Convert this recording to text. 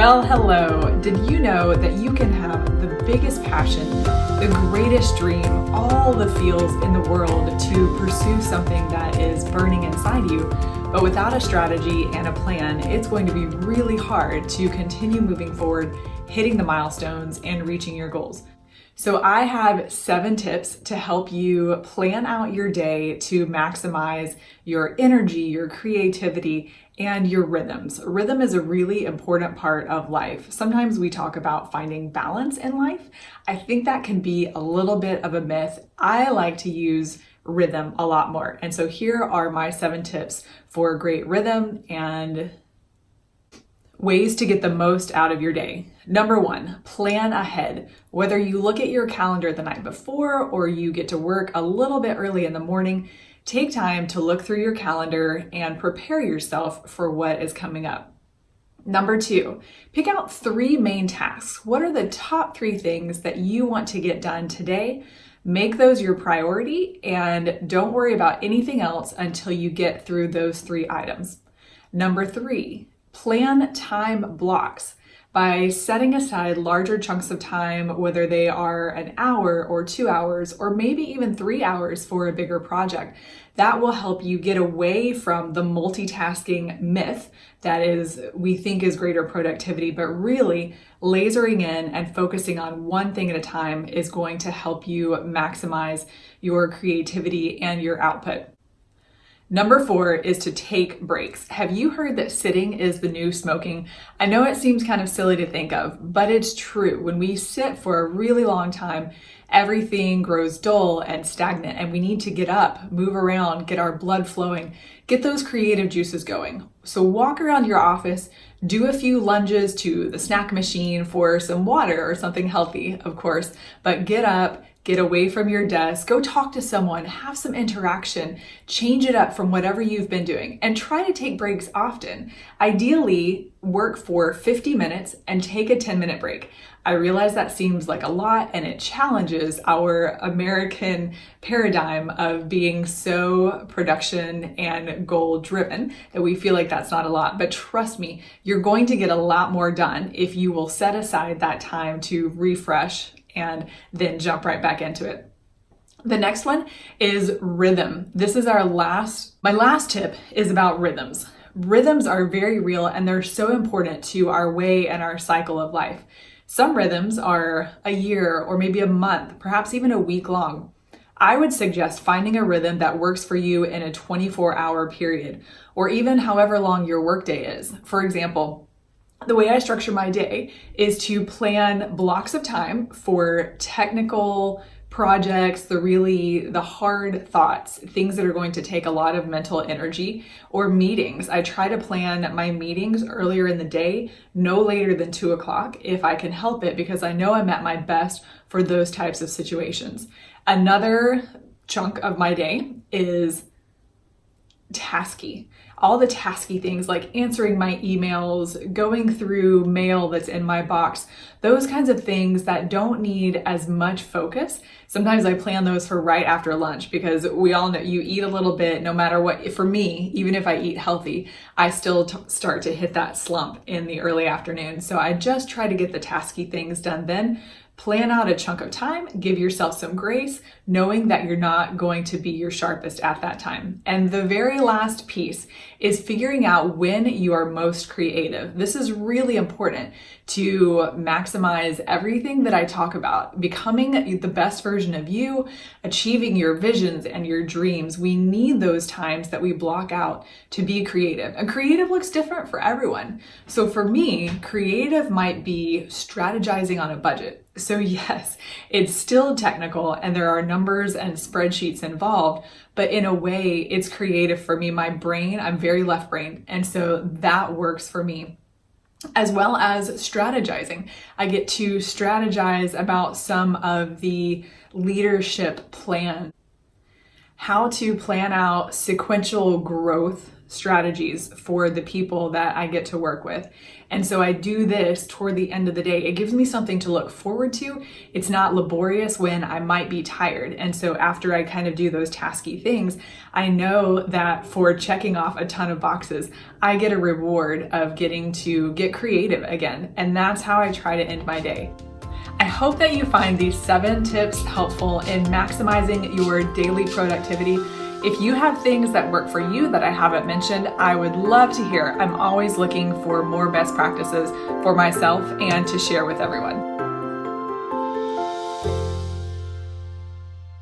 Well, hello. Did you know that you can have the biggest passion, the greatest dream, all the feels in the world to pursue something that is burning inside you, but without a strategy and a plan, it's going to be really hard to continue moving forward, hitting the milestones, and reaching your goals. So I have 7 tips to help you plan out your day to maximize your energy, your creativity, and your rhythms. Rhythm is a really important part of life. Sometimes we talk about finding balance in life. I think that can be a little bit of a myth. I like to use rhythm a lot more. And so here are my 7 tips for great rhythm and ways to get the most out of your day. Number 1, plan ahead. Whether you look at your calendar the night before or you get to work a little bit early in the morning, take time to look through your calendar and prepare yourself for what is coming up. Number 2, pick out 3 main tasks. What are the top 3 things that you want to get done today? Make those your priority and don't worry about anything else until you get through those 3 items. Number 3, plan time blocks. By setting aside larger chunks of time, whether they are an hour or 2 hours, or maybe even 3 hours for a bigger project, that will help you get away from the multitasking myth that we think is greater productivity, but really lasering in and focusing on one thing at a time is going to help you maximize your creativity and your output. Number 4 is to take breaks. Have you heard that sitting is the new smoking? I know it seems kind of silly to think of, but it's true. When we sit for a really long time, everything grows dull and stagnant, and we need to get up, move around, get our blood flowing, get those creative juices going. So walk around your office, do a few lunges to the snack machine for some water or something healthy, of course, but get up, get away from your desk, go talk to someone, have some interaction, change it up from whatever you've been doing, and try to take breaks often. Ideally, work for 50 minutes and take a 10-minute break. I realize that seems like a lot and it challenges our American paradigm of being so production and goal driven that we feel like that's not a lot. But trust me, you're going to get a lot more done if you will set aside that time to refresh and then jump right back into it. The next one is rhythm. This is my last tip is about rhythms. Rhythms are very real and they're so important to our way and our cycle of life. Some rhythms are a year or maybe a month, perhaps even a week long. I would suggest finding a rhythm that works for you in a 24-hour period, or even however long your workday is. For example, the way I structure my day is to plan blocks of time for technical projects, the hard thoughts, things that are going to take a lot of mental energy, or meetings. I try to plan my meetings earlier in the day, no later than 2 o'clock if I can help it, because I know I'm at my best for those types of situations. Another chunk of my day is tasky. All the tasky things like answering my emails, going through mail that's in my box, those kinds of things that don't need as much focus. Sometimes I plan those for right after lunch because we all know you eat a little bit no matter what. For me, even if I eat healthy, I still start to hit that slump in the early afternoon. So I just try to get the tasky things done then. Plan out a chunk of time, give yourself some grace, knowing that you're not going to be your sharpest at that time. And the very last piece is figuring out when you are most creative. This is really important to maximize everything that I talk about, becoming the best version of you, achieving your visions and your dreams. We need those times that we block out to be creative. And creative looks different for everyone. So for me, creative might be strategizing on a budget. So yes, it's still technical and there are numbers and spreadsheets involved, but in a way it's creative for me. My brain, I'm very left-brained, and so that works for me. As well as strategizing. I get to strategize about some of the leadership plans, how to plan out sequential growth strategies for the people that I get to work with. And so I do this toward the end of the day. It gives me something to look forward to. It's not laborious when I might be tired. And so after I kind of do those tasky things, I know that for checking off a ton of boxes, I get a reward of getting to get creative again. And that's how I try to end my day. I hope that you find these 7 tips helpful in maximizing your daily productivity. If you have things that work for you that I haven't mentioned, I would love to hear. I'm always looking for more best practices for myself and to share with everyone.